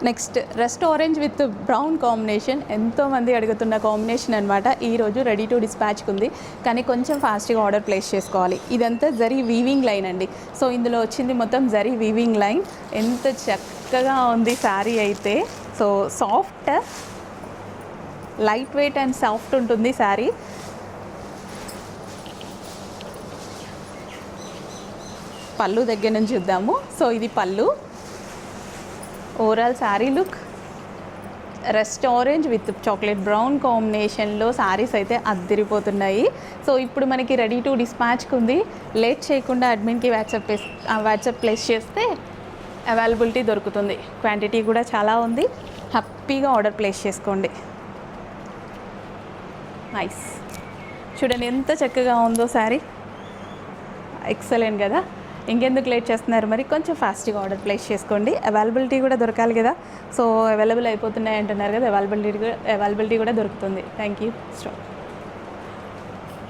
Next rest orange with brown combination, ఎంతోమంది అడుగుతున్న combination అనమాట. ఈరోజు రెడీ టు డిస్పాచ్కి ఉంది, కానీ కొంచెం ఫాస్ట్గా ఆర్డర్ ప్లేస్ చేసుకోవాలి. ఇదంతా జరీ వీవింగ్ లైన్ అండి. సో ఇందులో వచ్చింది మొత్తం జరీ వీవింగ్ లైన్. ఎంత చక్కగా ఉంది శారీ అయితే. So soft, light weight and soft ఉంటుంది శారీ. పళ్ళు దగ్గర నుంచి చూద్దాము. సో ఇది పళ్ళు. Overall sari look rest orange with chocolate brown కాంబినేషన్లో శారీస్ అయితే అద్దరిపోతున్నాయి. సో ఇప్పుడు మనకి రెడీ టు డిస్పాచ్కి ఉంది. లేట్ చేయకుండా అడ్మిన్కి వాట్సాప్ ప్లేస్ చేస్తే అవైలబిలిటీ దొరుకుతుంది. క్వాంటిటీ కూడా చాలా ఉంది. హ్యాపీగా ఆర్డర్ ప్లేస్ చేసుకోండి. నైస్, చూడండి ఎంత చక్కగా ఉందో శారీ. ఎక్సలెంట్ కదా. ఇంకెందుకు లేట్ చేస్తున్నారు మరి, కొంచెం ఫాస్ట్గా ఆర్డర్ ప్లేస్ చేసుకోండి. అవైలబిలిటీ కూడా దొరకాలి కదా. సో అవైలబుల్ అయిపోతున్నాయి అంటున్నారు కదా, అవైలబిలిటీ కూడా దొరుకుతుంది. Thank you. స్టాప్.